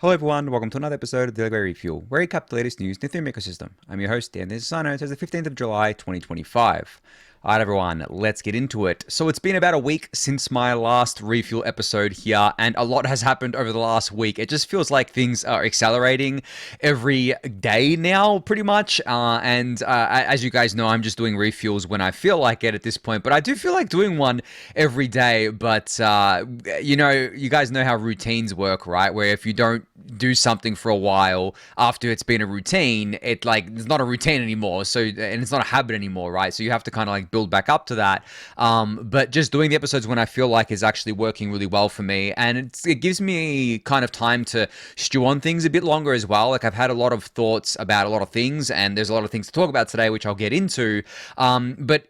Hello everyone, welcome to another episode of Daily Gwei Refuel, where we recap the latest news in the Ethereum ecosystem. I'm your host, Anthony Sassano. It's the 15th of July, 2025. Alright everyone, let's get into it. So it's been about a week since my last Refuel episode here, and a lot has happened over the last week. It just feels like things are accelerating every day now, pretty much. As you guys know, I'm just doing Refuels when I feel like it at this point, but I do feel like doing one every day. But, you guys know how routines work, right? Where if you don't do something for a while after it's been a routine, it's not a routine anymore. So, and it's not a habit anymore, right? So you have to kind of build back up to that. But just doing the episodes when I feel like is actually working really well for me. And it gives me kind of time to stew on things a bit longer as well. I've had a lot of thoughts about a lot of things, and there's a lot of things to talk about today, which I'll get into. But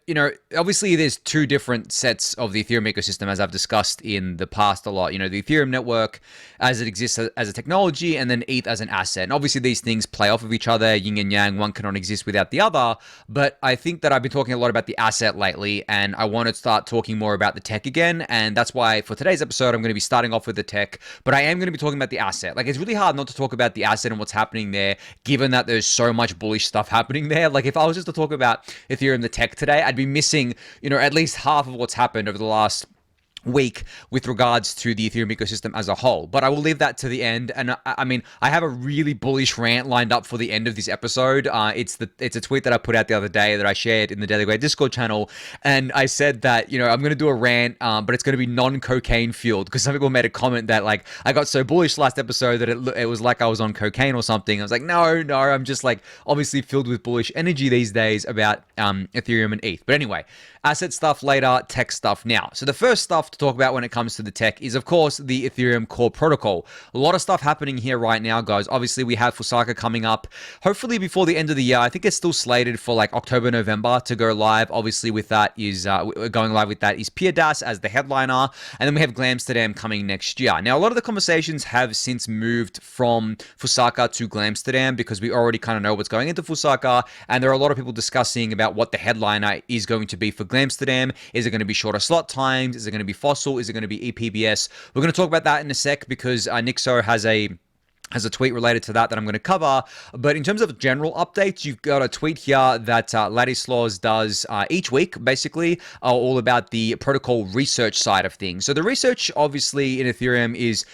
obviously there's two different sets of the Ethereum ecosystem, as I've discussed in the past a lot. The Ethereum network as it exists as a technology, and then ETH as an asset. And obviously these things play off of each other, yin and yang. One cannot exist without the other. But I think that I've been talking a lot about the asset lately, and I want to start talking more about the tech again. And that's why for today's episode, I'm going to be starting off with the tech, but I am going to be talking about the asset. It's really hard not to talk about the asset and what's happening there, given that there's so much bullish stuff happening there. If I was just to talk about Ethereum, the tech today, I'd be missing, at least half of what's happened over the last week with regards to the Ethereum ecosystem as a whole. But I will leave that to the end. And I have a really bullish rant lined up for the end of this episode. It's a tweet that I put out the other day that I shared in the Daily Gwei Discord channel, and I said that I'm going to do a rant, but it's going to be non-cocaine fueled, because some people made a comment that I got so bullish last episode that it was like I was on cocaine or something. I was like, no, I'm just obviously filled with bullish energy these days about Ethereum and ETH. But anyway, asset stuff later, tech stuff now. So the first stuff to talk about when it comes to the tech is, of course, the Ethereum core protocol. A lot of stuff happening here right now, guys. Obviously, we have Fusaka coming up, hopefully before the end of the year. I think it's still slated for October, November to go live. Obviously, with that is going live with that is PeerDAS as the headliner, and then we have Glamsterdam coming next year. Now, a lot of the conversations have since moved from Fusaka to Glamsterdam, because we already kind of know what's going into Fusaka, and there are a lot of people discussing about what the headliner is going to be for Glamsterdam. Is it going to be shorter slot times? Is it going to be Fossil? Is it going to be EPBS? We're going to talk about that in a sec, because Nixo has a tweet related to that I'm going to cover. But in terms of general updates, you've got a tweet here that Ladislaus does each week, basically, all about the protocol research side of things. So the research, obviously, in Ethereum is,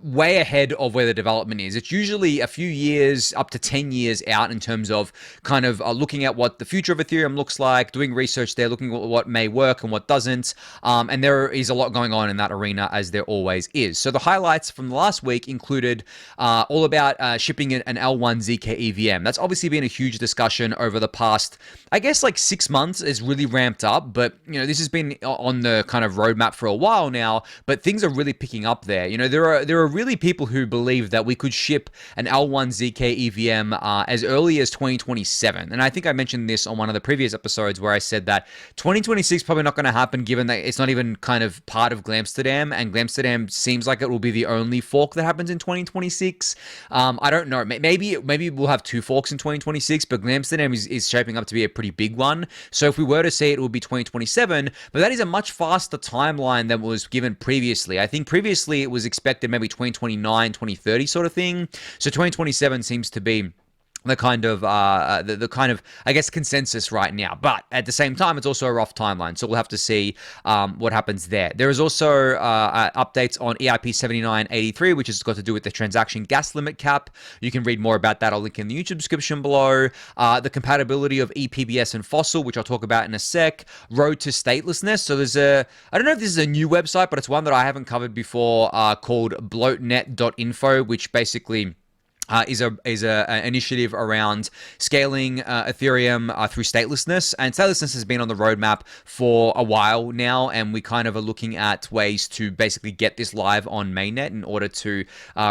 way ahead of where the development is. It's usually a few years, up to 10 years out, in terms of kind of looking at what the future of Ethereum looks like, doing research there, looking at what may work and what doesn't. And there is a lot going on in that arena, as there always is. So the highlights from the last week included all about shipping an L1 ZK EVM. That's obviously been a huge discussion over the past, I guess, 6 months. It's really ramped up, but this has been on the kind of roadmap for a while now. But things are really picking up there. There are really people who believe that we could ship an L1 ZK EVM as early as 2027. And I think I mentioned this on one of the previous episodes, where I said that 2026 probably not going to happen, given that it's not even kind of part of Glamsterdam, and Glamsterdam seems like it will be the only fork that happens in 2026. I don't know. Maybe we'll have two forks in 2026, but Glamsterdam is shaping up to be a pretty big one. So if we were to see it, it would be 2027. But that is a much faster timeline than was given previously. I think previously it was expected maybe 2029, 2030 sort of thing. So 2027 seems to be the kind of I guess consensus right now. But at the same time, it's also a rough timeline, so we'll have to see what happens there. There is also updates on EIP 7983, which has got to do with the transaction gas limit cap. You can read more about that. I'll link in the YouTube description below. The compatibility of EPBS and Fossil, which I'll talk about in a sec. Road to statelessness. So there's I don't know if this is a new website, but it's one that I haven't covered before, called bloatnet.info, which basically is an initiative around scaling Ethereum through statelessness. And statelessness has been on the roadmap for a while now, and we kind of are looking at ways to basically get this live on mainnet in order to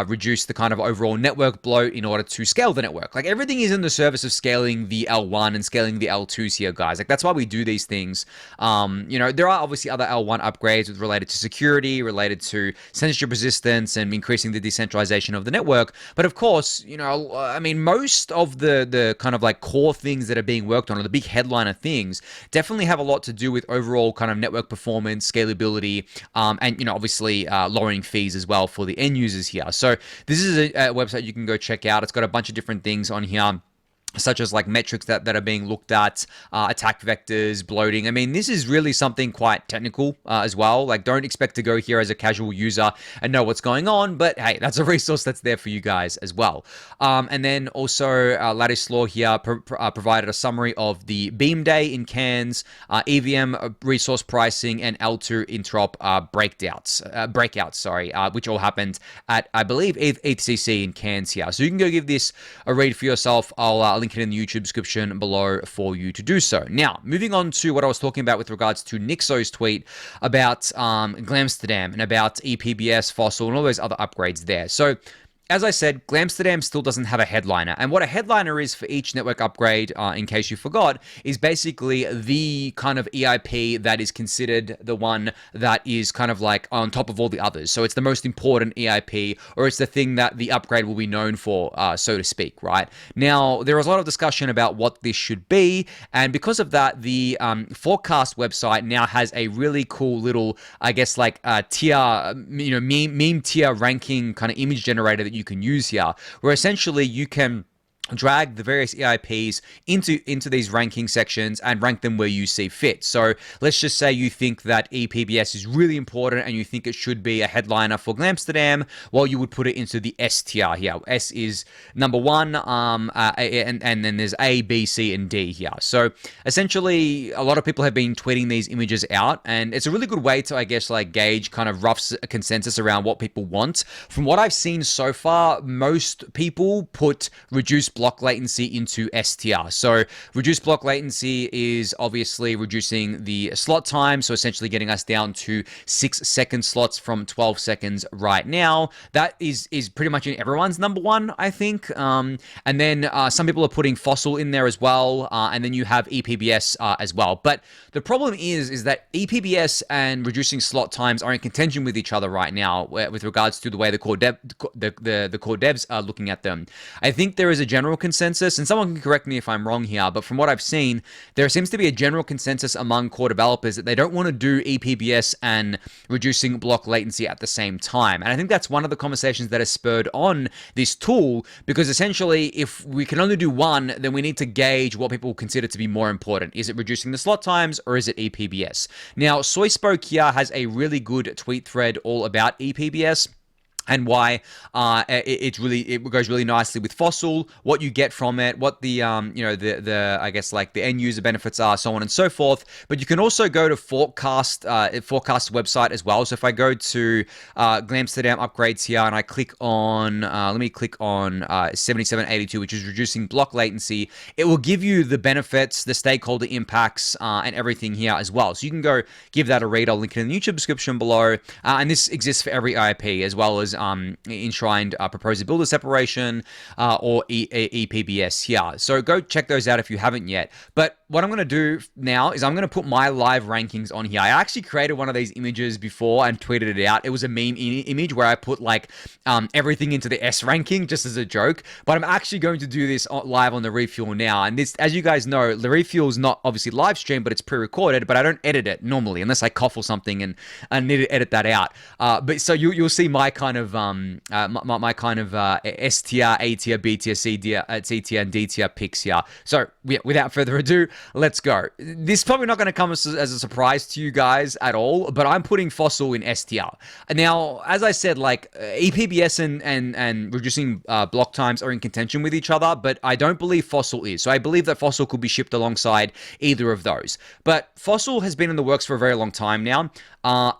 reduce the kind of overall network bloat, in order to scale the network. Like, everything is in the service of scaling the L1 and scaling the L2s here, guys. Like, that's why we do these things. There are obviously other L1 upgrades related to security, related to censorship resistance, and increasing the decentralization of the network. But of course, course, I mean, most of the kind of like core things that are being worked on, or the big headliner things, definitely have a lot to do with overall kind of network performance, scalability, and obviously lowering fees as well for the end users here. So this is a website you can go check out. It's got a bunch of different things on here, such as like metrics that are being looked at, attack vectors, bloating. I mean, this is really something quite technical as well. Like, don't expect to go here as a casual user and know what's going on, but hey, that's a resource that's there for you guys as well. And then also Ladislaw here provided a summary of the Beam Day in Cairns, EVM resource pricing, and L2 Introp breakouts, which all happened at, I believe, ETHCC in Cairns here. So you can go give this a read for yourself. I'll link it in the YouTube description below for you to do so. Now, moving on to what I was talking about with regards to Nixo's tweet about Glamsterdam and about EPBS, Fossil, and all those other upgrades there. So, as I said, Glamsterdam still doesn't have a headliner. And what a headliner is for each network upgrade, in case you forgot, is basically the kind of EIP that is considered the one that is kind of like on top of all the others. So it's the most important EIP, or it's the thing that the upgrade will be known for, so to speak, right? Now, there was a lot of discussion about what this should be. And because of that, the Forecast website now has a really cool little, I guess, like tier, meme tier ranking kind of image generator that you can use here, where essentially you can drag the various EIPs into these ranking sections and rank them where you see fit. So let's just say you think that EPBS is really important and you think it should be a headliner for Glamsterdam. Well, you would put it into the S tier here. S is number one, and then there's A, B, C, and D here. So essentially, a lot of people have been tweeting these images out, and it's a really good way to, I guess, like gauge kind of rough consensus around what people want. From what I've seen so far, most people put reduced block latency into S tier. So reduced block latency is obviously reducing the slot time, so essentially getting us down to 6-second slots from 12 seconds right now. That is pretty much in everyone's number one, I think. And then some people are putting Fossil in there as well, and then you have EPBS as well. But the problem is that EPBS and reducing slot times are in contention with each other right now with regards to the way the core devs are looking at them. I think there is a general consensus, and someone can correct me if I'm wrong here, but from what I've seen, there seems to be a general consensus among core developers that they don't want to do EPBS and reducing block latency at the same time. And I think that's one of the conversations that has spurred on this tool, because essentially, if we can only do one, then we need to gauge what people consider to be more important. Is it reducing the slot times, or is it EPBS? Now, Soyspoke here has a really good tweet thread all about EPBS and why it goes really nicely with Fossil, what you get from it, what the I guess like the end user benefits are, so on and so forth. But you can also go to Forecast website as well. So if I go to Glamsterdam upgrades here and I click on let me click on 7782, which is reducing block latency, it will give you the benefits, the stakeholder impacts, and everything here as well. So you can go give that a read. I'll link it in the YouTube description below. And this exists for every IP, as well as enshrined proposer builder separation or EPBS here. So go check those out if you haven't yet. But what I'm going to do now is I'm going to put my live rankings on here. I actually created one of these images before and tweeted it out. It was a meme image where I put like everything into the S ranking just as a joke. But I'm actually going to do this live on the Refuel now. And this, as you guys know, the Refuel is not obviously live stream, but it's pre-recorded. But I don't edit it normally unless I cough or something and I need to edit that out. But so you'll see my kind of my kind of S tier, A tier, B tier, C tier, and D tier picks here. So without further ado, let's go. This is probably not going to come as a surprise to you guys at all, but I'm putting Fossil in S tier. Now, as I said, like EPBS and reducing block times are in contention with each other, but I don't believe Fossil is. So I believe that Fossil could be shipped alongside either of those. But Fossil has been in the works for a very long time now.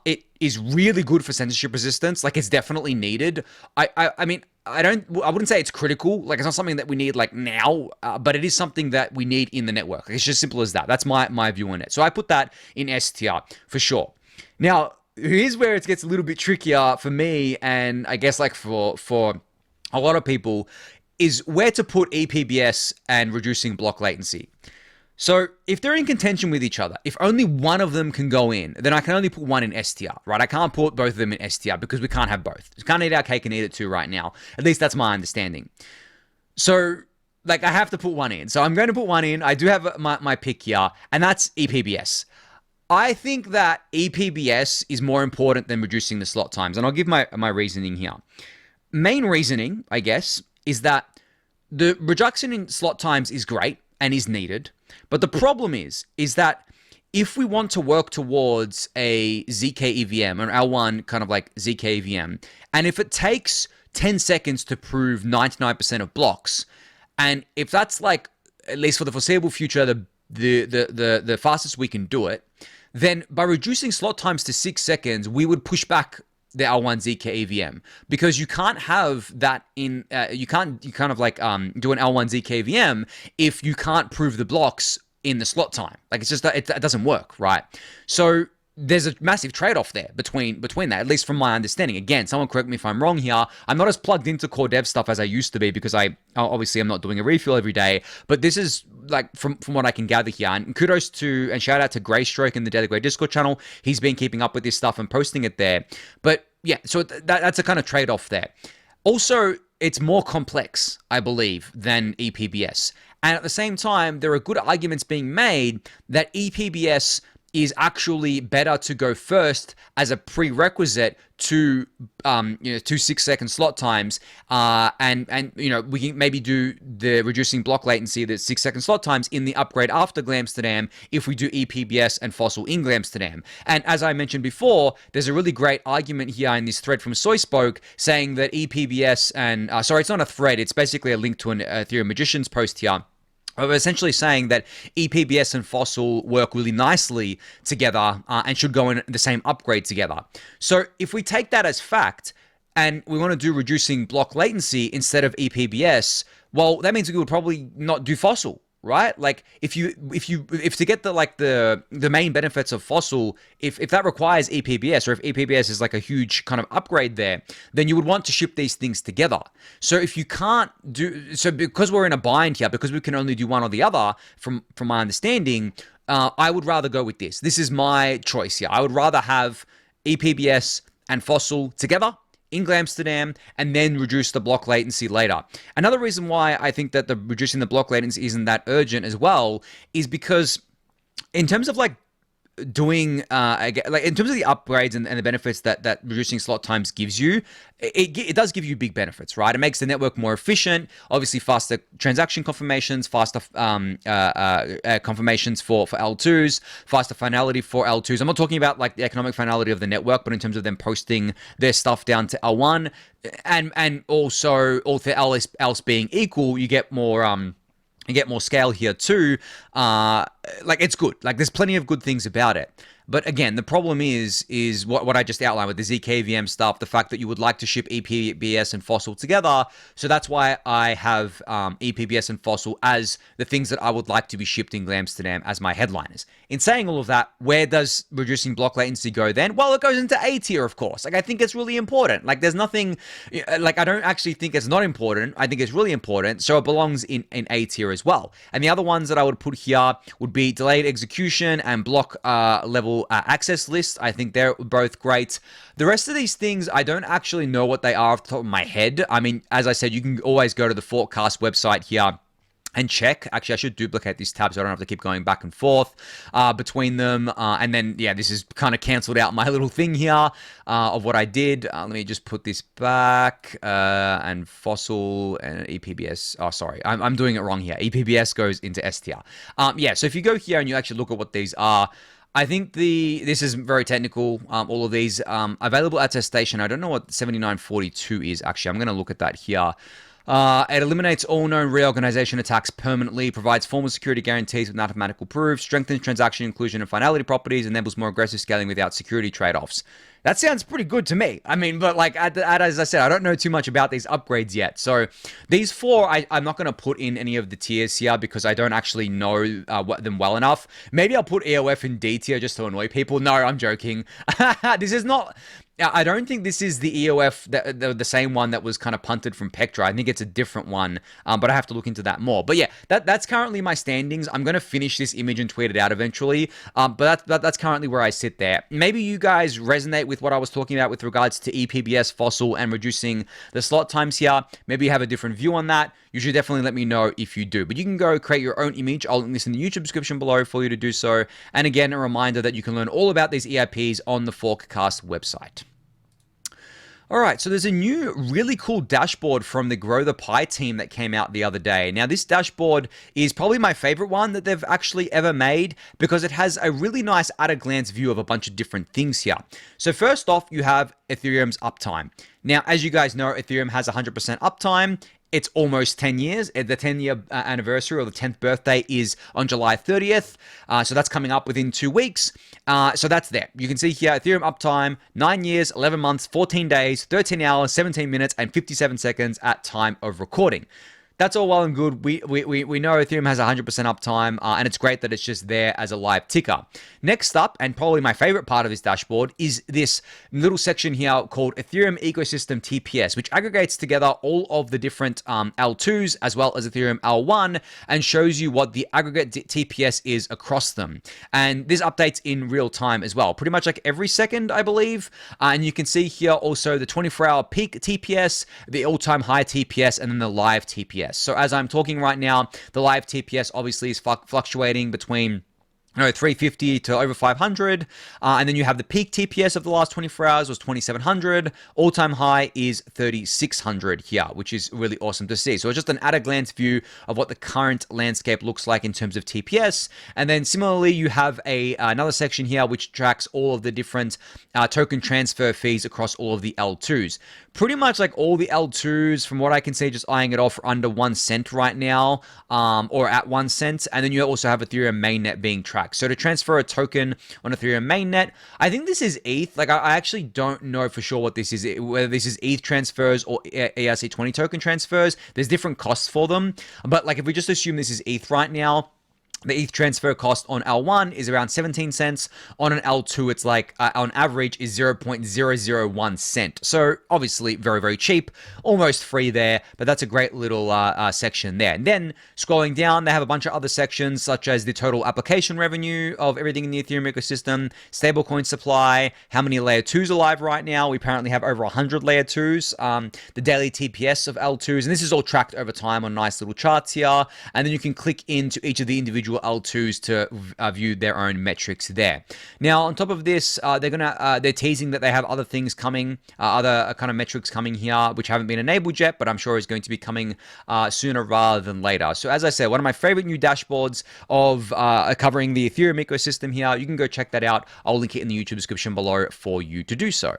It is really good for censorship resistance. Like, it's definitely needed. I mean, I wouldn't say it's critical. Like, it's not something that we need like now, but it is something that we need in the network. It's just simple as that. That's my view on it. So I put that in S tier for sure. Now, here's where it gets a little bit trickier for me, and I guess like for a lot of people, is where to put EPBS and reducing block latency. So if they're in contention with each other, if only one of them can go in, then I can only put one in STR, right? I can't put both of them in STR because we can't have both. We can't eat our cake and eat it too right now. At least that's my understanding. So, like, I have to put one in. So I'm going to put one in. I do have my pick here, and that's EPBS. I think that EPBS is more important than reducing the slot times, and I'll give my reasoning here. Main reasoning, I guess, is that the reduction in slot times is great and is needed, but the problem is that if we want to work towards a ZK EVM, or L1 kind of like ZK EVM, and if it takes 10 seconds to prove 99% of blocks, and if that's like, at least for the foreseeable future, the fastest we can do it, then by reducing slot times to 6 seconds, we would push back the L1 ZK EVM, because you can't have that in, you kind of like do an L1 ZK EVM if you can't prove the blocks in the slot time. Like, it's just that it doesn't work, right? So there's a massive trade-off there between that, at least from my understanding. Again, someone correct me if I'm wrong here. I'm not as plugged into core dev stuff as I used to be, because I'm not doing a refuel every day. But this is like from what I can gather here. And kudos to and shout out to Greystroke in the Daily Gwei Discord channel. He's been keeping up with this stuff and posting it there. But yeah, so that's a kind of trade-off there. Also, it's more complex, I believe, than EPBS. And at the same time, there are good arguments being made that EPBS is actually better to go first as a prerequisite to 6 second slot times, and we can maybe do the reducing block latency, the 6 second slot times in the upgrade after Glamsterdam if we do EPBS and Fossil in Glamsterdam. And as I mentioned before, there's a really great argument here in this thread from Soyspoke saying that EPBS and it's not a thread, it's basically a link to an Ethereum Magician's post here, essentially saying that EPBS and Fossil work really nicely together and should go in the same upgrade together. So if we take that as fact and we want to do reducing block latency instead of EPBS, well, that means we would probably not do Fossil, right? Like, if to get the main benefits of Fossil, if that requires EPBS, or if EPBS is like a huge kind of upgrade there, then you would want to ship these things together. So if you can't because we're in a bind here, because we can only do one or the other, from my understanding, I would rather go with this. This is my choice here. I would rather have EPBS and Fossil together in Glamsterdam, and then reduce the block latency later. Another reason why I think that reducing the block latency isn't that urgent as well is because in terms of like doing in terms of the upgrades and the benefits that reducing slot times gives you, it does give you big benefits, right? It makes the network more efficient, obviously faster transaction confirmations, faster confirmations for L2s, faster finality for L2s. I'm not talking about like the economic finality of the network, but in terms of them posting their stuff down to L1, and also all else being equal, you get more scale here too. It's good. Like, there's plenty of good things about it. But again, the problem is what I just outlined with the ZKVM stuff, the fact that you would like to ship EPBS and Fossil together. So that's why I have EPBS and Fossil as the things that I would like to be shipped in Glamsterdam as my headliners. In saying all of that, where does reducing block latency go then? Well, it goes into A tier, of course. Like, I think it's really important. Like, there's nothing, like, I don't actually think it's not important. I think it's really important. So it belongs in A tier as well. And the other ones that I would put here would be delayed execution and block level access list. I think they're both great. The rest of these things, I don't actually know what they are off the top of my head. I mean, as I said, you can always go to the Forecast website here and check. Actually, I should duplicate these tabs so I don't have to keep going back and forth between them. And then, yeah, this is kind of canceled out my little thing here of what I did. Let me just put this back. And Fossil and EPBS. Oh, sorry. I'm doing it wrong here. EPBS goes into S tier. Yeah, so if you go here and you actually look at what these are, I think this is very technical, all of these. Available attestation, I don't know what 7942 is, actually. I'm going to look at that here. It eliminates all known reorganization attacks permanently, provides formal security guarantees with mathematical proof, strengthens transaction inclusion and finality properties, enables more aggressive scaling without security trade-offs. That sounds pretty good to me. I mean, but like, as I said, I don't know too much about these upgrades yet. So these four, I'm not going to put in any of the tiers here because I don't actually know them well enough. Maybe I'll put EOF in D tier just to annoy people. No, I'm joking. This is not I don't think this is the EOF, the same one that was kind of punted from Pectra. I think it's a different one, but I have to look into that more. But yeah, that's currently my standings. I'm going to finish this image and tweet it out eventually, but that's currently where I sit there. Maybe you guys resonate with what I was talking about with regards to EPBS, Fossil, and reducing the slot times here. Maybe you have a different view on that. You should definitely let me know if you do. But you can go create your own image. I'll link this in the YouTube description below for you to do so. And again, a reminder that you can learn all about these EIPs on the Forecast website. All right, so there's a new really cool dashboard from the GrowThePie team that came out the other day. Now, this dashboard is probably my favorite one that they've actually ever made because it has a really nice at-a-glance view of a bunch of different things here. So first off, you have Ethereum's uptime. Now, as you guys know, Ethereum has 100% uptime. It's almost 10 years. The 10-year anniversary or the 10th birthday is on July 30th. So that's coming up within 2 weeks. So that's there. You can see here, Ethereum uptime, 9 years, 11 months, 14 days, 13 hours, 17 minutes, and 57 seconds at time of recording. That's all well and good. We know Ethereum has 100% uptime, and it's great that it's just there as a live ticker. Next up, and probably my favorite part of this dashboard, is this little section here called Ethereum Ecosystem TPS, which aggregates together all of the different L2s as well as Ethereum L1 and shows you what the aggregate TPS is across them. And this updates in real time as well, pretty much like every second, I believe. And you can see here also the 24-hour peak TPS, the all-time high TPS, and then the live TPS. So as I'm talking right now, the live TPS obviously is fluctuating between 350 to over 500, and then you have the peak TPS of the last 24 hours was 2700. All-time high is 3600 here, which is really awesome to see. So it's just an at-a-glance view of what the current landscape looks like in terms of TPS. And then similarly, you have another section here which tracks all of the different token transfer fees across all of the L2s. Pretty much like all the L2s, from what I can see, just eyeing it off for under 1 cent right now, or at 1 cent. And then you also have Ethereum mainnet being tracked. So to transfer a token on Ethereum mainnet, I think this is ETH. Like I actually don't know for sure what this is, whether this is ETH transfers or ERC20 token transfers. There's different costs for them. But like if we just assume this is ETH right now, the ETH transfer cost on L1 is around 17 cents. On an L2, it's like, on average, is 0.001 cent. So obviously very, very cheap, almost free there, but that's a great little section there. And then scrolling down, they have a bunch of other sections, such as the total application revenue of everything in the Ethereum ecosystem, stablecoin supply, how many layer 2s are live right now. We apparently have over 100 layer 2s, the daily TPS of L2s, and this is all tracked over time on nice little charts here. And then you can click into each of the individual L2s to view their own metrics there. Now, on top of this, they're teasing that they have other things coming, other kind of metrics coming here, which haven't been enabled yet, but I'm sure is going to be coming sooner rather than later. So as I said, one of my favorite new dashboards of covering the Ethereum ecosystem here. You can go check that out. I'll link it in the YouTube description below for you to do so.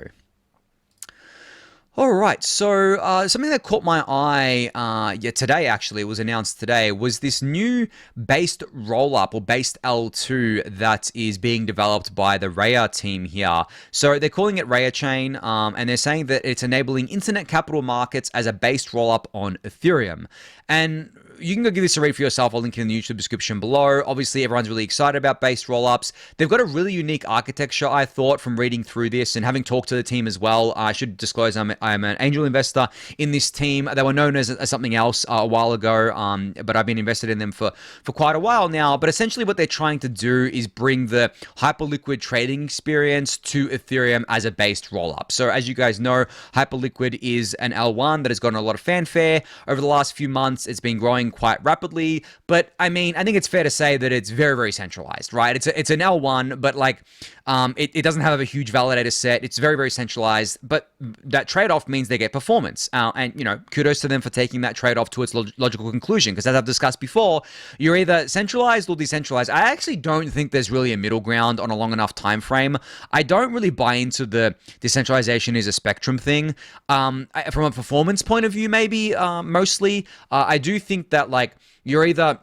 All right, so something that caught my eye today, actually, it was announced today, was this new based rollup or based L2 that is being developed by the Reya team here. So they're calling it ReyaChain, and they're saying that it's enabling internet capital markets as a based rollup on Ethereum. And you can go give this a read for yourself. I'll link it in the YouTube description below. Obviously, everyone's really excited about based rollups. They've got a really unique architecture, I thought, from reading through this and having talked to the team as well. I should disclose I'm an angel investor in this team. They were known as something else a while ago, but I've been invested in them for quite a while now. But essentially what they're trying to do is bring the Hyperliquid trading experience to Ethereum as a based rollup. So as you guys know, Hyperliquid is an L1 that has gotten a lot of fanfare over the last few months. It's been growing quite rapidly, but I mean, I think it's fair to say that it's very, very centralized, right? It's an L1, but like it doesn't have a huge validator set. It's very, very centralized, but that trade-off means they get performance. And, you know, kudos to them for taking that trade-off to its logical conclusion, because as I've discussed before, you're either centralized or decentralized. I actually don't think there's really a middle ground on a long enough time frame. I don't really buy into the decentralization is a spectrum thing. From a performance point of view, maybe mostly, I do think that like you're either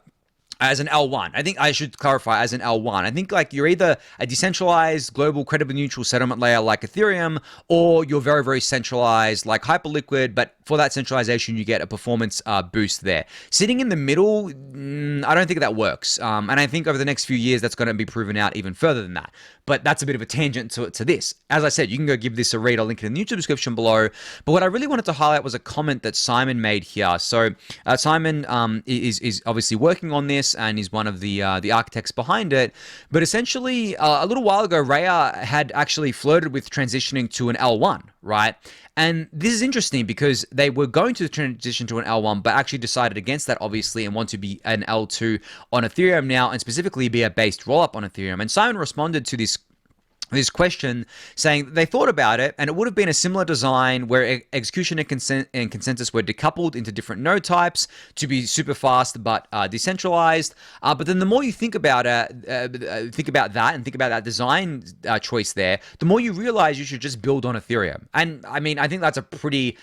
as an L1. I think I should clarify as an L1. I think like you're either a decentralized global credibly neutral settlement layer like Ethereum, or you're very, very centralized like Hyperliquid, but for that centralization, you get a performance boost there. Sitting in the middle, I don't think that works. And I think over the next few years, that's going to be proven out even further than that. But that's a bit of a tangent to this. As I said, you can go give this a read. I'll link it in the YouTube description below. But what I really wanted to highlight was a comment that Simon made here. So Simon is obviously working on this and is one of the architects behind it. But essentially, a little while ago, Reya had actually flirted with transitioning to an L1, right? And this is interesting because they were going to transition to an L1, but actually decided against that, obviously, and want to be an L2 on Ethereum now, and specifically be a based rollup on Ethereum. And Simon responded to this question saying they thought about it and it would have been a similar design where execution and consensus were decoupled into different node types to be super fast but decentralized. But then the more you think about that design choice there, the more you realize you should just build on Ethereum. And I mean, I think that's a pretty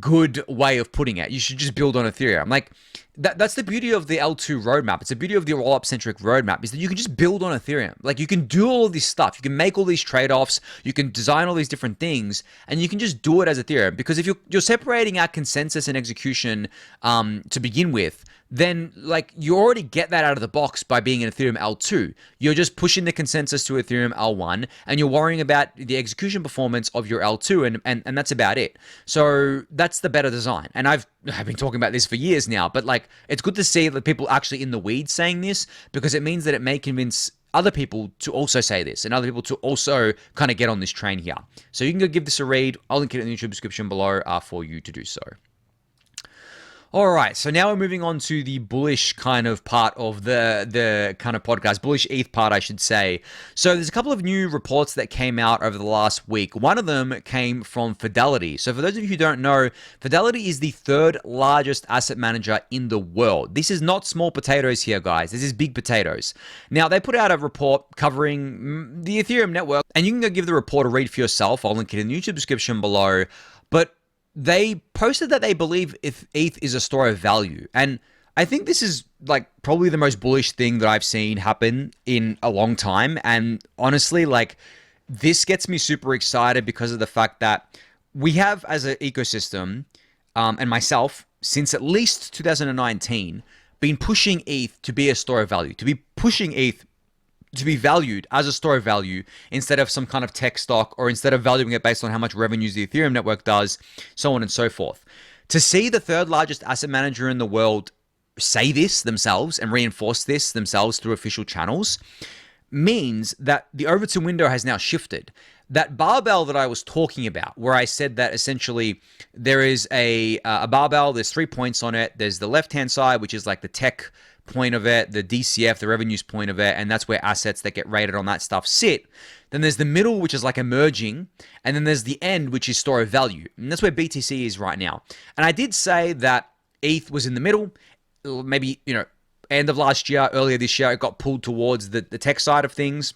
good way of putting it. You should just build on Ethereum. Like that's the beauty of the L2 roadmap. It's the beauty of the rollup centric roadmap is that you can just build on Ethereum. Like you can do all of this stuff. You can make all these trade-offs. You can design all these different things and you can just do it as Ethereum. Because if you're separating out consensus and execution to begin with, then like you already get that out of the box by being an Ethereum L2. You're just pushing the consensus to Ethereum L1 and you're worrying about the execution performance of your L2 and that's about it. So that's the better design. And I've been talking about this for years now, but like it's good to see that people actually in the weeds saying this because it means that it may convince other people to also say this and other people to also kind of get on this train here. So you can go give this a read. I'll link it in the YouTube description below for you to do so. All right, so now we're moving on to the bullish kind of part of the kind of podcast, bullish ETH part, I should say. So there's a couple of new reports that came out over the last week. One of them came from Fidelity. So for those of you who don't know, Fidelity is the third largest asset manager in the world. This is not small potatoes here, guys. This is big potatoes. Now, they put out a report covering the Ethereum network, and you can go give the report a read for yourself. I'll link it in the YouTube description below. But they posted that they believe if ETH is a store of value. And I think this is like probably the most bullish thing that I've seen happen in a long time. And honestly, like this gets me super excited because of the fact that we have as an ecosystem and myself since at least 2019 been pushing ETH to be a store of value, to be pushing ETH to be valued as a store of value instead of some kind of tech stock or instead of valuing it based on how much revenues the Ethereum network does, so on and so forth. To see the third largest asset manager in the world say this themselves and reinforce this themselves through official channels means that the Overton window has now shifted. That barbell that I was talking about, where I said that essentially there is a barbell, there's 3 points on it. There's the left-hand side, which is like the tech point of it, the DCF, the revenues point of it, and that's where assets that get rated on that stuff sit. Then there's the middle, which is like emerging, and then there's the end, which is store of value. And that's where BTC is right now. And I did say that ETH was in the middle, maybe, end of last year, earlier this year, it got pulled towards the tech side of things.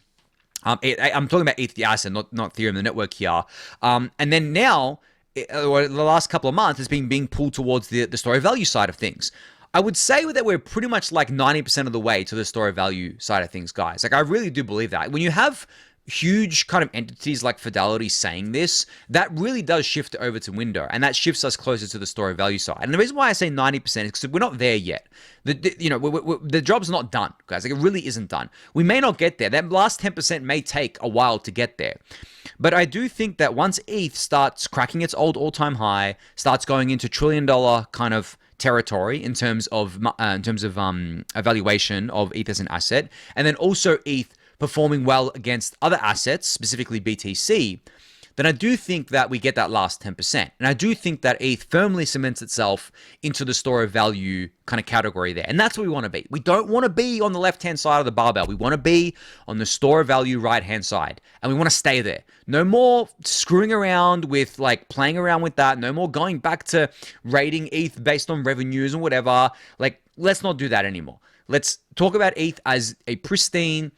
I'm talking about ETH, the asset, not Ethereum, the network here. And then now, the last couple of months, it's been being pulled towards the store of value side of things. I would say that we're pretty much like 90% of the way to the store of value side of things, guys. Like, I really do believe that. When you have huge kind of entities like Fidelity saying this, that really does shift over to window, and that shifts us closer to the store of value side. And the reason why I say 90% is because we're not there yet. The job's not done, guys. Like, it really isn't done. We may not get there. That last 10% may take a while to get there. But I do think that once ETH starts cracking its old all-time high, starts going into $1 trillion kind of territory in terms of evaluation of ETH as an asset, and then also ETH performing well against other assets, specifically BTC, then I do think that we get that last 10%. And I do think that ETH firmly cements itself into the store of value kind of category there. And that's what we want to be. We don't want to be on the left-hand side of the barbell. We want to be on the store of value right-hand side. And we want to stay there. No more screwing around with like playing around with that. No more going back to rating ETH based on revenues or whatever. Like, let's not do that anymore. Let's talk about ETH as a pristine,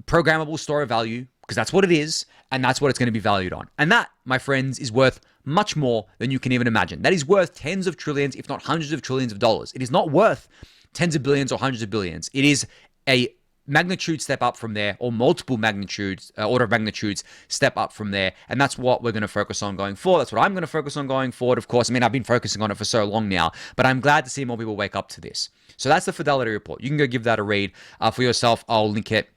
programmable store of value, because that's what it is, and that's what it's going to be valued on. And that, my friends, is worth much more than you can even imagine. That is worth tens of trillions, if not hundreds of trillions of dollars. It is not worth tens of billions or hundreds of billions. It is a magnitude step up from there, or multiple magnitudes, order of magnitudes step up from there. And that's what we're going to focus on going forward. That's what I'm going to focus on going forward. Of course, I mean, I've been focusing on it for so long now, but I'm glad to see more people wake up to this. So that's the Fidelity report. You can go give that a read for yourself. I'll link it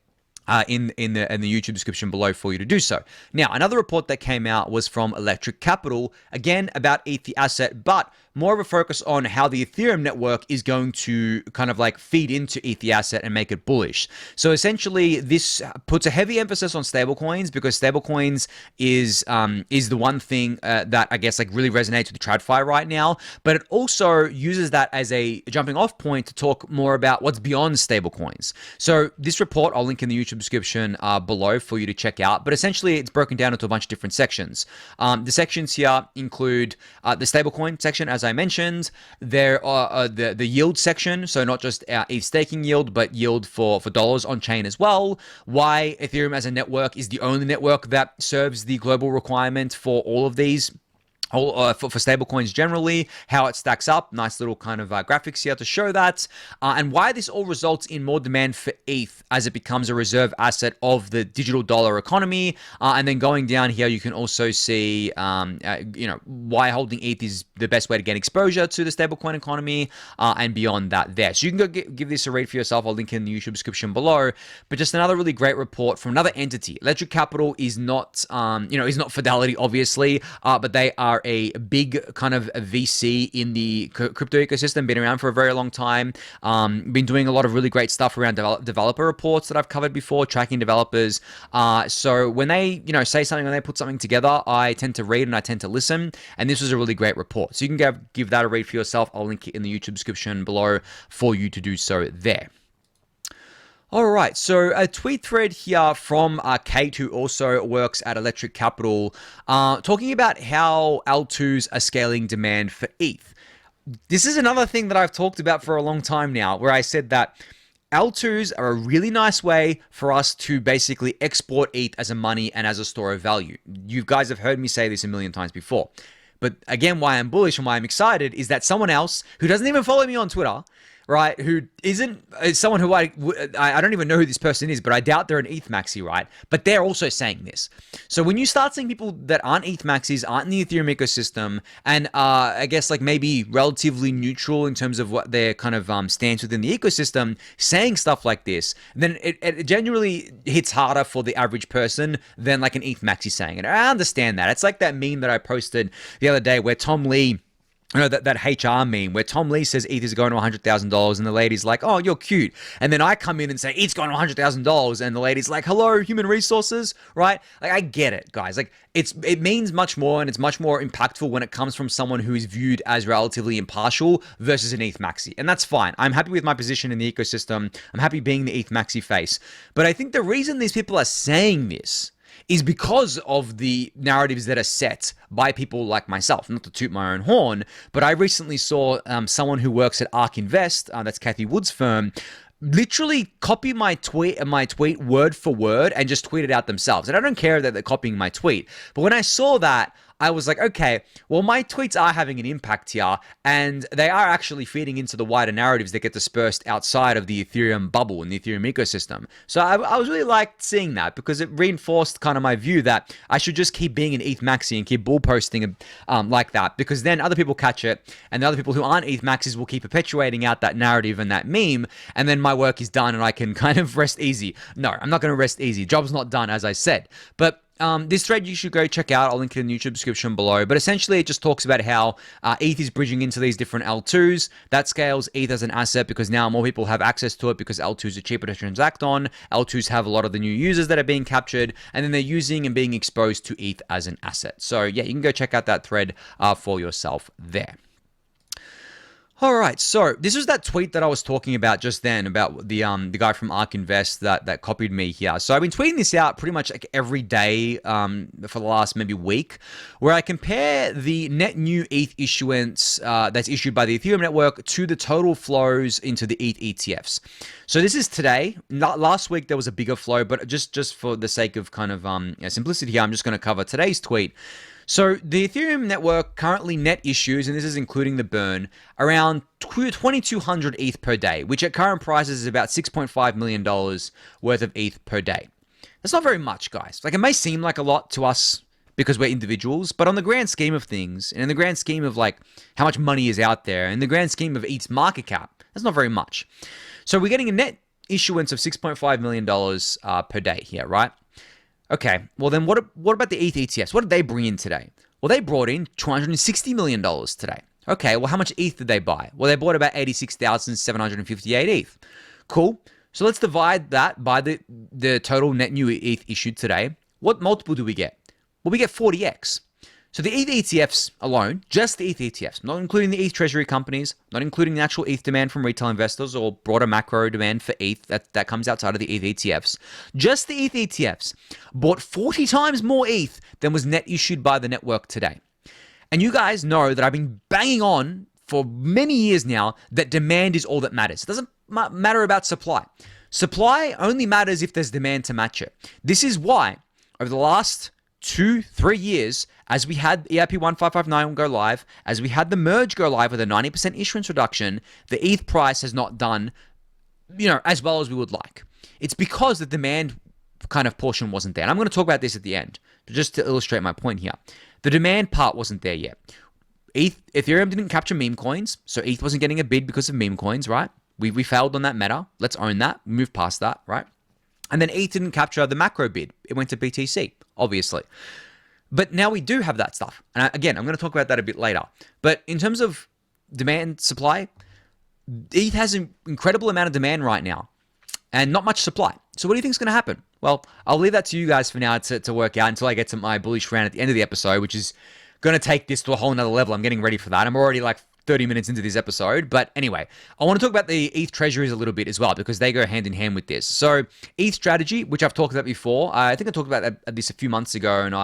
in the YouTube description below for you to do so. Now, another report that came out was from Electric Capital, again about ETH the asset, but more of a focus on how the Ethereum network is going to kind of like feed into ETH the asset and make it bullish. So essentially, this puts a heavy emphasis on stablecoins, because stablecoins is the one thing that I guess like really resonates with TradFi right now. But it also uses that as a jumping off point to talk more about what's beyond stablecoins. So this report, I'll link in the YouTube description below for you to check out. But essentially, it's broken down into a bunch of different sections. The sections here include the stablecoin section, as I mentioned. There are the yield section, so not just ETH staking yield, but yield for dollars on chain as well. Why Ethereum as a network is the only network that serves the global requirement for all of these. For stablecoins generally, how it stacks up, nice little kind of graphics here to show that, and why this all results in more demand for ETH as it becomes a reserve asset of the digital dollar economy. And then going down here, you can also see, why holding ETH is the best way to get exposure to the stablecoin economy, and beyond that there. So you can go give this a read for yourself. I'll link in the YouTube description below. But just another really great report from another entity. Electric Capital is not, is not Fidelity, obviously, but they are a big kind of VC in the crypto ecosystem, been around for a very long time, been doing a lot of really great stuff around developer reports that I've covered before, tracking developers. So when they, say something, when they put something together, I tend to read and I tend to listen. And this was a really great report. So you can give that a read for yourself. I'll link it in the YouTube description below for you to do so there. All right, so a tweet thread here from Kate, who also works at Electric Capital, talking about how L2s are scaling demand for ETH. This is another thing that I've talked about for a long time now, where I said that L2s are a really nice way for us to basically export ETH as a money and as a store of value. You guys have heard me say this a million times before. But again, why I'm bullish and why I'm excited is that someone else who doesn't even follow me on Twitter, right, who isn't someone who I don't even know who this person is, but I doubt they're an ETH maxi, right? But they're also saying this. So when you start seeing people that aren't ETH maxis, aren't in the Ethereum ecosystem, and I guess like maybe relatively neutral in terms of what their kind of stance within the ecosystem, saying stuff like this, then it genuinely hits harder for the average person than like an ETH maxi saying it. I understand that. It's like that meme that I posted the other day where Tom Lee, that HR meme where Tom Lee says ETH is going to $100,000 and the lady's like, oh, you're cute. And then I come in and say, ETH's going to $100,000 and the lady's like, hello, human resources, right? Like, I get it, guys. Like, it means much more, and it's much more impactful when it comes from someone who is viewed as relatively impartial versus an ETH maxi. And that's fine. I'm happy with my position in the ecosystem. I'm happy being the ETH maxi face. But I think the reason these people are saying this is because of the narratives that are set by people like myself. Not to toot my own horn, but I recently saw someone who works at ARK Invest, that's Kathy Wood's firm, literally copy my tweet word for word and just tweet it out themselves. And I don't care that they're copying my tweet, but when I saw that, I was like, okay, well, my tweets are having an impact here, and they are actually feeding into the wider narratives that get dispersed outside of the Ethereum bubble and the Ethereum ecosystem. So I was really liked seeing that, because it reinforced kind of my view that I should just keep being an ETH maxi and keep bull posting like that, because then other people catch it, and the other people who aren't ETH maxis will keep perpetuating out that narrative and that meme, and then my work is done and I can kind of rest easy. No, I'm not going to rest easy. Job's not done, as I said. But this thread you should go check out. I'll link it in the YouTube description below. But essentially, it just talks about how ETH is bridging into these different L2s. That scales ETH as an asset because now more people have access to it because L2s are cheaper to transact on. L2s have a lot of the new users that are being captured, and then they're using and being exposed to ETH as an asset. So yeah, you can go check out that thread for yourself there. All right, so this was that tweet that I was talking about just then about the guy from ARK Invest that copied me here. So I've been tweeting this out pretty much like every day for the last maybe week, where I compare the net new ETH issuance that's issued by the Ethereum network to the total flows into the ETH ETFs. So this is today. Last week there was a bigger flow, but just for the sake of kind of simplicity here, I'm just going to cover today's tweet. So the Ethereum network currently net issues, and this is including the burn, around 2,200 ETH per day, which at current prices is about $6.5 million worth of ETH per day. That's not very much, guys. Like, it may seem like a lot to us because we're individuals, but on the grand scheme of things, and in the grand scheme of like how much money is out there, in the grand scheme of ETH's market cap, that's not very much. So we're getting a net issuance of $6.5 million per day here, right? Okay, well then what about the ETH ETFs? What did they bring in today? Well, they brought in $260 million today. Okay, well, how much ETH did they buy? Well, they bought about 86,758 ETH. Cool. So let's divide that by the total net new ETH issued today. What multiple do we get? Well, we get 40x. So the ETH ETFs alone, just the ETH ETFs, not including the ETH treasury companies, not including the actual ETH demand from retail investors or broader macro demand for ETH that comes outside of the ETH ETFs, just the ETH ETFs bought 40 times more ETH than was net issued by the network today. And you guys know that I've been banging on for many years now that demand is all that matters. It doesn't matter about supply. Supply only matters if there's demand to match it. This is why over the last 2-3 years, as we had EIP 1559 go live, as we had the merge go live with a 90% issuance reduction, the ETH price has not done, as well as we would like. It's because the demand kind of portion wasn't there. And I'm going to talk about this at the end, just to illustrate my point here. The demand part wasn't there yet. Ethereum didn't capture meme coins, so ETH wasn't getting a bid because of meme coins, right? We failed on that meta. Let's own that. Move past that, right? And then ETH didn't capture the macro bid. It went to BTC, obviously. But now we do have that stuff. And again, I'm going to talk about that a bit later. But in terms of demand, supply, ETH has an incredible amount of demand right now and not much supply. So what do you think is going to happen? Well, I'll leave that to you guys for now to work out until I get to my bullish round at the end of the episode, which is going to take this to a whole nother level. I'm getting ready for that. I'm already like 30 minutes into this episode. But anyway, I want to talk about the ETH treasuries a little bit as well, because they go hand in hand with this. So ETH Strategy, which I've talked about before, I think I talked about this a few months ago, and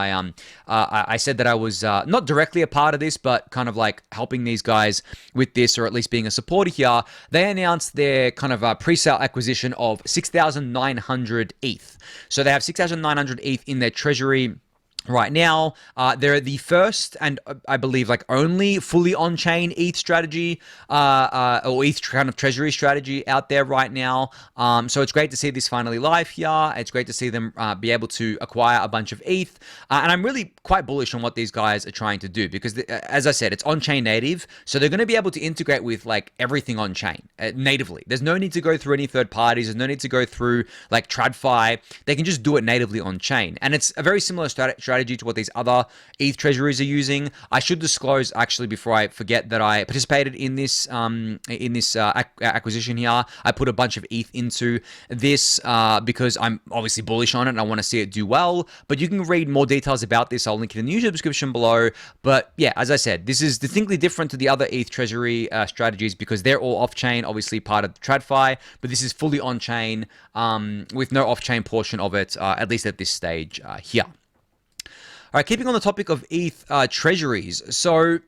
I said that I was not directly a part of this, but kind of like helping these guys with this, or at least being a supporter here. They announced their kind of pre-sale acquisition of 6,900 ETH. So they have 6,900 ETH in their treasury right now. They're the first and I believe like only fully on-chain ETH strategy or ETH kind of treasury strategy out there right now. So it's great to see this finally live here. It's great to see them be able to acquire a bunch of ETH. And I'm really quite bullish on what these guys are trying to do, because as I said, it's on-chain native. So they're going to be able to integrate with like everything on-chain natively. There's no need to go through any third parties. There's no need to go through like TradFi. They can just do it natively on-chain. And it's a very similar strategy to what these other ETH treasuries are using. I should disclose actually before I forget that I participated in this acquisition here. I put a bunch of ETH into this because I'm obviously bullish on it and I want to see it do well. But you can read more details about this. I'll link it in the YouTube description below. But yeah, as I said, this is distinctly different to the other ETH treasury strategies because they're all off-chain, obviously part of TradFi, but this is fully on-chain with no off-chain portion of it, at least at this stage here. All right, keeping on the topic of ETH treasuries. So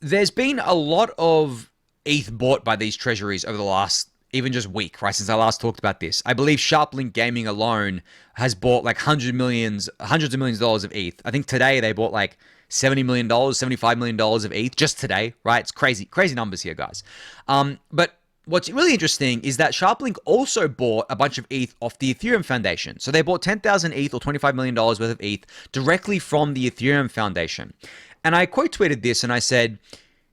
there's been a lot of ETH bought by these treasuries over the last even just week, right, since I last talked about this. I believe SharpLink Gaming alone has bought like hundreds of millions of dollars of ETH. I think today they bought like $70 million, $75 million of ETH just today, right? It's crazy numbers here, guys. But what's really interesting is that SharpLink also bought a bunch of ETH off the Ethereum Foundation. So they bought 10,000 ETH or $25 million worth of ETH directly from the Ethereum Foundation. And I quote tweeted this and I said,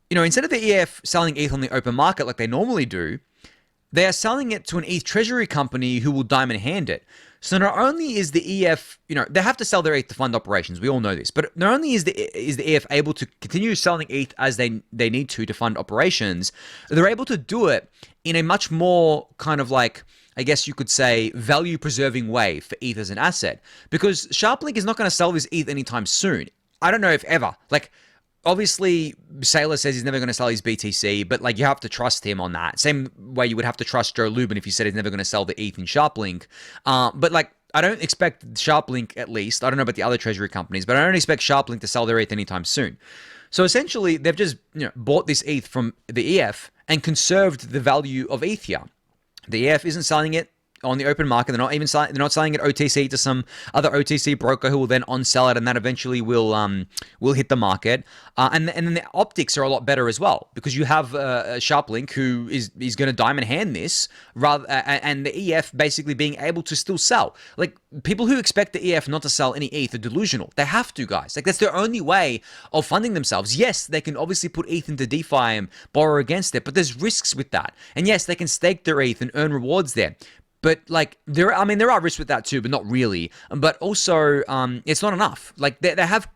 instead of the EF selling ETH on the open market like they normally do, they are selling it to an ETH treasury company who will diamond hand it. So not only is the EF, they have to sell their ETH to fund operations. We all know this. But not only is the EF able to continue selling ETH as they need to fund operations, they're able to do it in a much more kind of like, I guess you could say, value-preserving way for ETH as an asset. Because SharpLink is not going to sell this ETH anytime soon. I don't know if ever. Like, obviously, Saylor says he's never going to sell his BTC, but like you have to trust him on that. Same way you would have to trust Joe Lubin if he said he's never going to sell the ETH in SharpLink. But like, I don't expect SharpLink, at least, I don't know about the other treasury companies, but I don't expect SharpLink to sell their ETH anytime soon. So essentially, they've just bought this ETH from the EF and conserved the value of ETH here. The EF isn't selling it on the open market. They're not even they're not selling it OTC to some other OTC broker who will then on-sell it, and that eventually will hit the market. And then the optics are a lot better as well, because you have SharpLink, who is going to diamond hand this, and the EF basically being able to still sell. Like, people who expect the EF not to sell any ETH are delusional. They have to, guys. Like, that's their only way of funding themselves. Yes, they can obviously put ETH into DeFi and borrow against it, but there's risks with that. And yes, they can stake their ETH and earn rewards there. But like, there are risks with that too, but not really. But also, it's not enough. Like, they have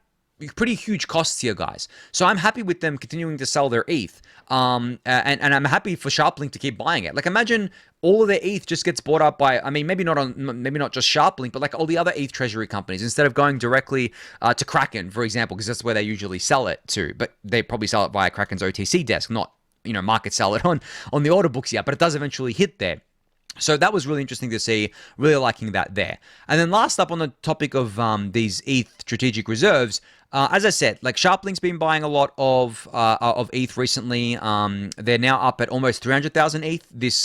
pretty huge costs here, guys. So I'm happy with them continuing to sell their ETH. And I'm happy for SharpLink to keep buying it. Like, imagine all of their ETH just gets bought up by, maybe not just SharpLink, but like all the other ETH treasury companies, instead of going directly to Kraken, for example, because that's where they usually sell it to. But they probably sell it via Kraken's OTC desk, not, market sell it on the order books yet, but it does eventually hit there. So that was really interesting to see, really liking that there. And then last up on the topic of these ETH strategic reserves, as I said, like, SharpLink's been buying a lot of ETH recently. They're now up at almost 300,000 ETH. The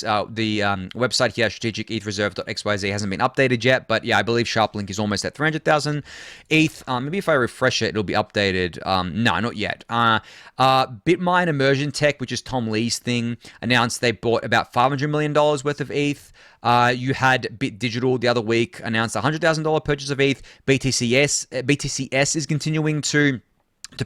website here, strategicethreserve.xyz, hasn't been updated yet, but yeah, I believe SharpLink is almost at 300,000 ETH. Maybe if I refresh it, it'll be updated. No, not yet. Bitmine Immersion Tech, which is Tom Lee's thing, announced they bought about $500 million worth of ETH. You had Bit Digital the other week announced a $100,000 purchase of ETH. BTCS is continuing to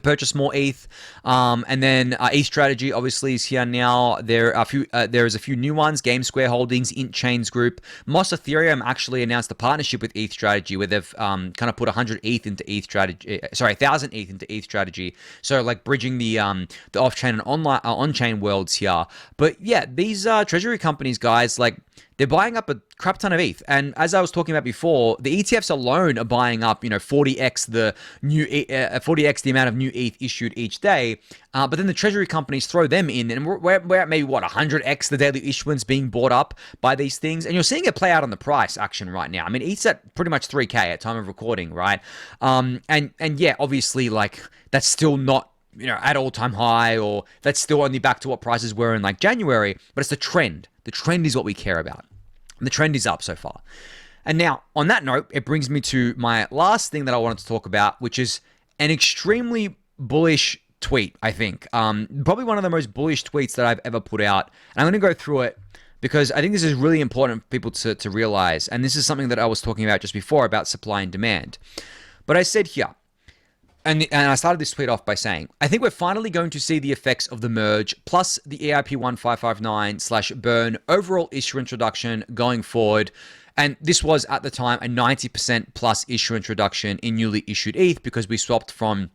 purchase more ETH, and then ETH Strategy obviously is here now. There is a few new ones: GameSquare Holdings, Int Chains Group. Moss Ethereum actually announced a partnership with ETH Strategy, where they've kind of put 100 ETH into ETH Strategy. 1,000 ETH into ETH Strategy. So like bridging the off-chain and on-chain worlds here. But yeah, these treasury companies, guys, like, they're buying up a crap ton of ETH. And as I was talking about before, the ETFs alone are buying up, 40x the amount of new ETH issued each day. But then the treasury companies throw them in, and we're at maybe 100x the daily issuance being bought up by these things. And you're seeing it play out on the price action right now. I mean, ETH's at pretty much 3K at time of recording, right? And yeah, obviously, like, that's still not, at all-time high, or that's still only back to what prices were in like January, but it's the trend. The trend is what we care about. And the trend is up so far. And now, on that note, it brings me to my last thing that I wanted to talk about, which is an extremely bullish tweet, I think. Probably one of the most bullish tweets that I've ever put out. And I'm going to go through it because I think this is really important for people to realize. And this is something that I was talking about just before, about supply and demand. But I said here, and I started this tweet off by saying, I think we're finally going to see the effects of the merge plus the EIP 1559/burn overall issuance reduction going forward. And this was at the time a 90% plus issuance reduction in newly issued ETH, because we swapped from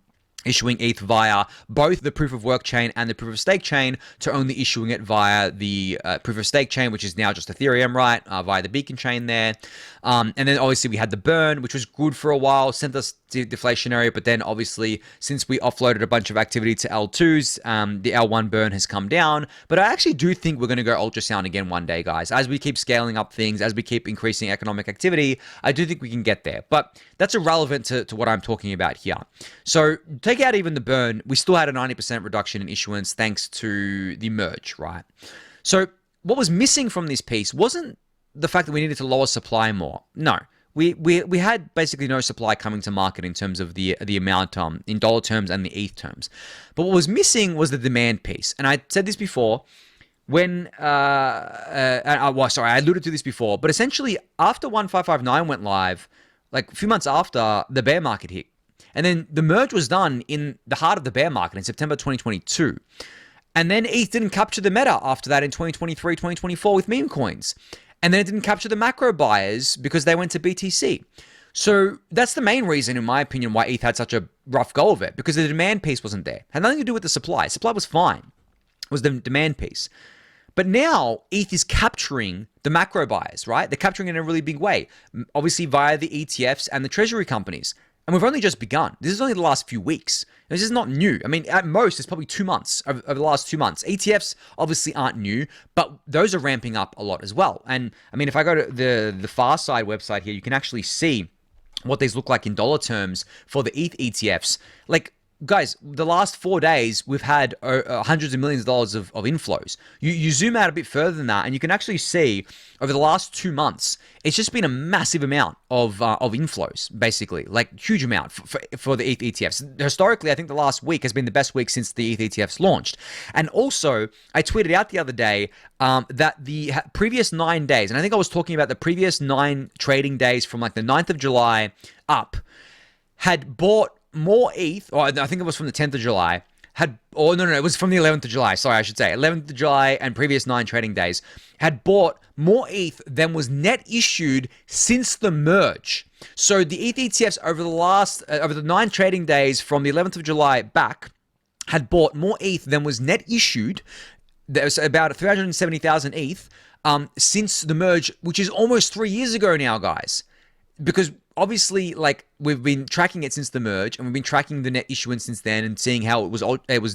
issuing ETH via both the proof of work chain and the proof of stake chain to only issuing it via the proof of stake chain, which is now just Ethereum, right? Via the beacon chain there. And then obviously we had the burn, which was good for a while, sent us deflationary, but then obviously since we offloaded a bunch of activity to L2s, the L1 burn has come down. But I actually do think we're going to go ultrasound again one day, guys. As we keep scaling up things, as we keep increasing economic activity, I do think we can get there. But that's irrelevant to what I'm talking about here. So take out even the burn, we still had a 90% reduction in issuance thanks to the merge, right? So what was missing from this piece wasn't the fact that we needed to lower supply more. No. We had basically no supply coming to market in terms of the amount in dollar terms and the ETH terms. But what was missing was the demand piece. And I said this before when, I alluded to this before, but essentially after 1559 went live, like a few months after, the bear market hit. And then the merge was done in the heart of the bear market in September 2022. And then ETH didn't capture the meta after that in 2023, 2024 with meme coins. And then it didn't capture the macro buyers because they went to BTC. So that's the main reason, in my opinion, why ETH had such a rough go of it, because the demand piece wasn't there. It had nothing to do with the supply. Supply was fine. It was the demand piece. But now ETH is capturing the macro buyers, right? They're capturing it in a really big way, obviously via the ETFs and the treasury companies. And we've only just begun. This is only the last few weeks. This is not new. I mean, at most, it's probably 2 months over the last 2 months. ETFs obviously aren't new, but those are ramping up a lot as well. And I mean, if I go to the Farside website here, you can actually see what these look like in dollar terms for the ETH ETFs. Like, guys, the last 4 days, we've had hundreds of millions of dollars of inflows. You zoom out a bit further than that, and you can actually see over the last 2 months, it's just been a massive amount of inflows, basically, like huge amount for the ETH ETFs. Historically, I think the last week has been the best week since the ETH ETFs launched. And also, I tweeted out the other day that the previous 9 days, and I think I was talking about the previous 9 trading days from like the 9th of July up, had bought more ETH, or I think it was from the 10th of July, it was from the 11th of July, sorry, I should say, 11th of July and previous 9 trading days, had bought more ETH than was net issued since the merge. So the ETH ETFs over the 9 trading days from the 11th of July back, had bought more ETH than was net issued. There's about 370,000 ETH since the merge, which is almost 3 years ago now, guys. Because obviously, like, we've been tracking it since the merge, and we've been tracking the net issuance since then, and seeing how it was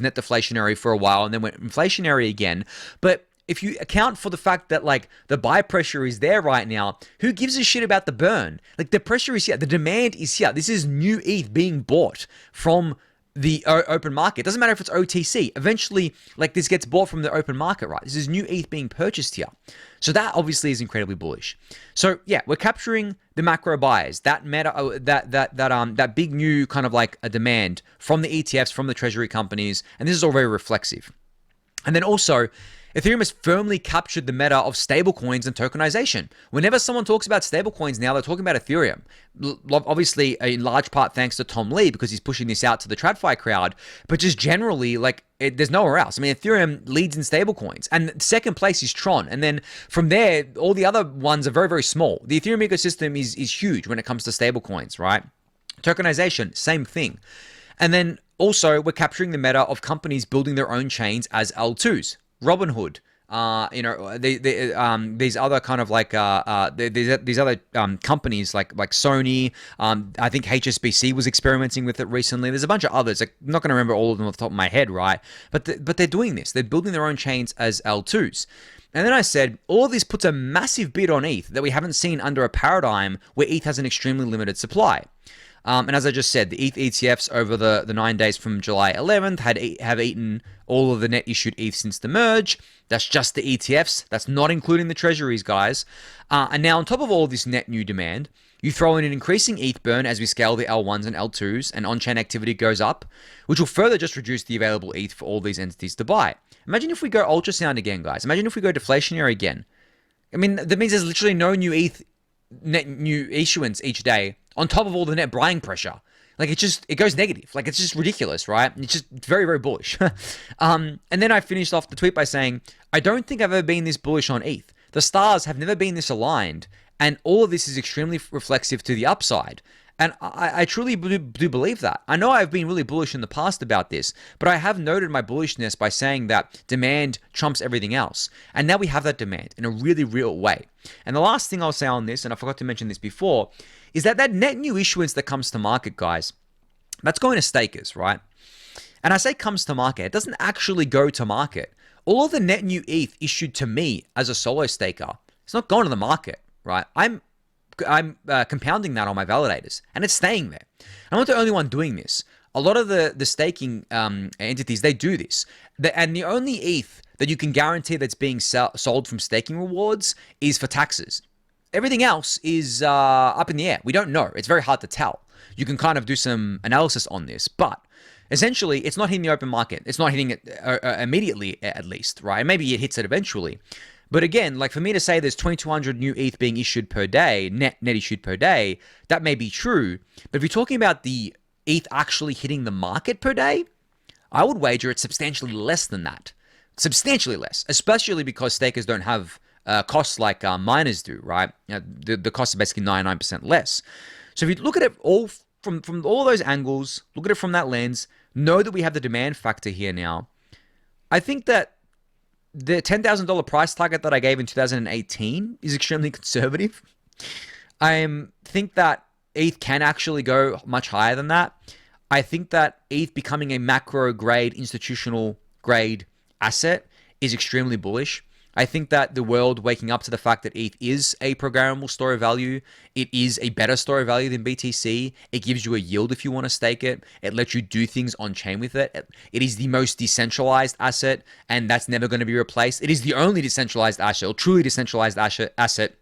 net deflationary for a while, and then went inflationary again. But if you account for the fact that, like, the buy pressure is there right now, who gives a shit about the burn? Like, the pressure is here, the demand is here. This is new ETH being bought from the open market. It doesn't matter if it's OTC. Eventually, like, this gets bought from the open market, right? This is new ETH being purchased here. So that obviously is incredibly bullish. So yeah, we're capturing the macro buyers, that meta, that big new kind of like a demand from the ETFs, from the treasury companies, and this is all very reflexive. And then also, Ethereum has firmly captured the meta of stablecoins and tokenization. Whenever someone talks about stablecoins now, they're talking about Ethereum. Obviously, in large part thanks to Tom Lee, because he's pushing this out to the TradFi crowd. But just generally, like, there's nowhere else. I mean, Ethereum leads in stablecoins. And second place is Tron. And then from there, all the other ones are very, very small. The Ethereum ecosystem is huge when it comes to stablecoins, right? Tokenization, same thing. And then also, we're capturing the meta of companies building their own chains as L2s. Robinhood, these other kind of like these other companies like Sony. I think HSBC was experimenting with it recently. There's a bunch of others. I'm not going to remember all of them off the top of my head, right? But they're doing this. They're building their own chains as L2s. And then I said, all of this puts a massive bid on ETH that we haven't seen under a paradigm where ETH has an extremely limited supply. And as I just said, the ETH ETFs over the 9 days from July 11th have eaten all of the net issued ETH since the merge. That's just the ETFs. That's not including the treasuries, guys. And now on top of all of this net new demand, you throw in an increasing ETH burn as we scale the L1s and L2s and on-chain activity goes up, which will further just reduce the available ETH for all these entities to buy. Imagine if we go ultrasound again, guys. Imagine if we go deflationary again. I mean, that means there's literally no new ETH, net new issuance each day, on top of all the net buying pressure. Like, it goes negative. Like, it's just ridiculous, right? It's just very, very bullish. And then I finished off the tweet by saying, I don't think I've ever been this bullish on ETH. The stars have never been this aligned, and all of this is extremely reflexive to the upside. And I truly do believe that. I know I've been really bullish in the past about this, but I have noted my bullishness by saying that demand trumps everything else. And now we have that demand in a really real way. And the last thing I'll say on this, and I forgot to mention this before, is that net new issuance that comes to market, guys, that's going to stakers, right? And I say comes to market. It doesn't actually go to market. All of the net new ETH issued to me as a solo staker, it's not going to the market, right? I'm compounding that on my validators, and it's staying there. I'm not the only one doing this. A lot of the staking entities, they do this. And the only ETH that you can guarantee that's being sold from staking rewards is for taxes. Everything else is up in the air. We don't know. It's very hard to tell. You can kind of do some analysis on this, but essentially, it's not hitting the open market. It's not hitting it immediately, at least, right? Maybe it hits it eventually. But again, like, for me to say there's 2,200 new ETH being issued per day, net issued per day, that may be true. But if you're talking about the ETH actually hitting the market per day, I would wager it's substantially less than that. Substantially less, especially because stakers don't have costs like miners do, right? The costs are basically 99% less. So if you look at it all from all those angles, look at it from that lens, know that we have the demand factor here now. I think that the $10,000 price target that I gave in 2018 is extremely conservative. I think that ETH can actually go much higher than that. I think that ETH becoming a macro grade, institutional grade asset is extremely bullish. I think that the world waking up to the fact that ETH is a programmable store of value, it is a better store of value than BTC. It gives you a yield if you want to stake it. It lets you do things on chain with it. It is the most decentralized asset, and that's never going to be replaced. It is the only decentralized asset, or truly decentralized asset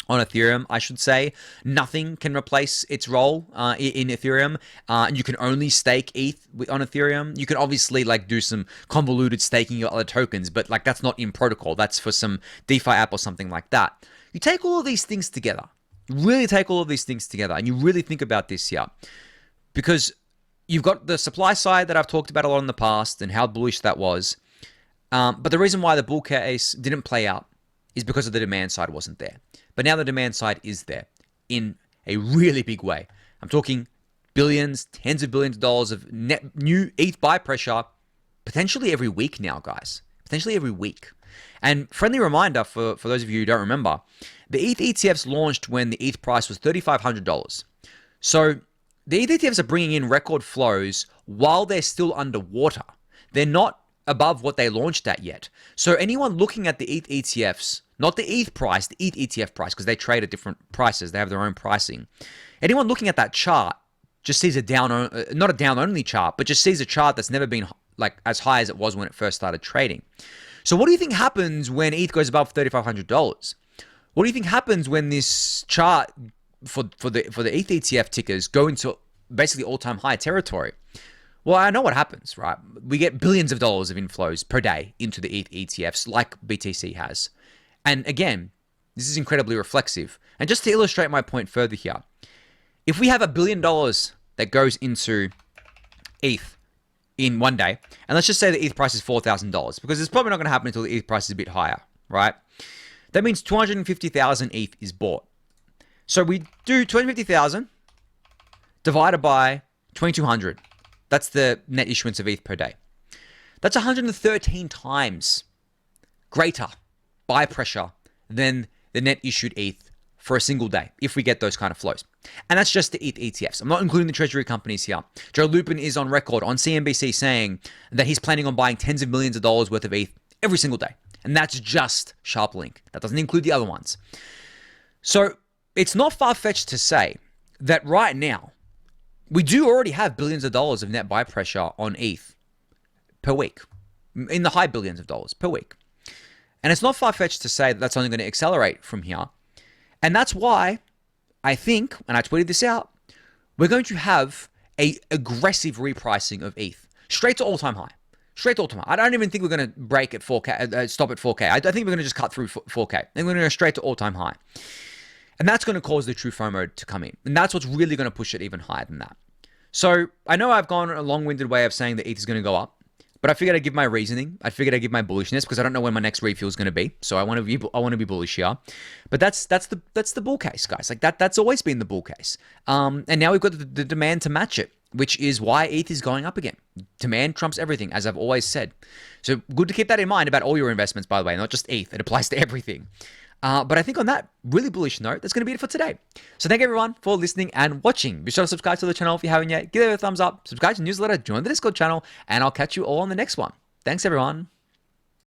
on Ethereum, I should say. Nothing can replace its role in Ethereum. You can only stake ETH on Ethereum. You can obviously like do some convoluted staking of other tokens, but like that's not in protocol. That's for some DeFi app or something like that. You take all of these things together, really take all of these things together, and you really think about this here, because you've got the supply side that I've talked about a lot in the past and how bullish that was. But the reason why the bull case didn't play out is because of the demand side wasn't there. But now the demand side is there in a really big way. I'm talking billions, tens of billions of dollars of net new ETH buy pressure, potentially every week now, guys. Potentially every week. And friendly reminder for those of you who don't remember, the ETH ETFs launched when the ETH price was $3,500. So the ETH ETFs are bringing in record flows while they're still underwater. They're not above what they launched at yet. So anyone looking at the ETH ETFs, not the ETH price, the ETH ETF price, because they trade at different prices. They have their own pricing. Anyone looking at that chart just sees a not a down only chart, but just sees a chart that's never been like as high as it was when it first started trading. So what do you think happens when ETH goes above $3,500? What do you think happens when this chart for the ETH ETF tickers go into basically all-time high territory? Well, I know what happens, right? We get billions of dollars of inflows per day into the ETH ETFs like BTC has. And again, this is incredibly reflexive. And just to illustrate my point further here, if we have $1 billion that goes into ETH in one day, and let's just say the ETH price is $4,000, because it's probably not going to happen until the ETH price is a bit higher, right? That means 250,000 ETH is bought. So we do 250,000 divided by 2,200. That's the net issuance of ETH per day. That's 113 times greater buy pressure than the net issued ETH for a single day if we get those kind of flows. And that's just the ETH ETFs. I'm not including the treasury companies here. Joe Lupin is on record on CNBC saying that he's planning on buying tens of millions of dollars worth of ETH every single day. And that's just SharpLink. That doesn't include the other ones. So it's not far-fetched to say that right now, we do already have billions of dollars of net buy pressure on ETH per week, in the high billions of dollars per week. And it's not far-fetched to say that that's only going to accelerate from here. And that's why I think, and I tweeted this out, we're going to have a aggressive repricing of ETH straight to all-time high. Straight to all-time high. I don't even think we're going to break at 4K, stop at 4K. I think we're going to just cut through 4K. I think we're going to go straight to all-time high. And that's going to cause the true FOMO to come in. And that's what's really going to push it even higher than that. So I know I've gone a long-winded way of saying that ETH is going to go up. But I figured I'd give my reasoning. I figured I'd give my bullishness because I don't know when my next refuel is going to be. So I want to be bullish here. But that's the bull case, guys. Like that's always been the bull case. And now we've got the demand to match it, which is why ETH is going up again. Demand trumps everything, as I've always said. So good to keep that in mind about all your investments, by the way, not just ETH. It applies to everything. But I think on that really bullish note, that's going to be it for today. So thank everyone for listening and watching. Be sure to subscribe to the channel if you haven't yet. Give it a thumbs up, subscribe to the newsletter, join the Discord channel, and I'll catch you all on the next one. Thanks, everyone.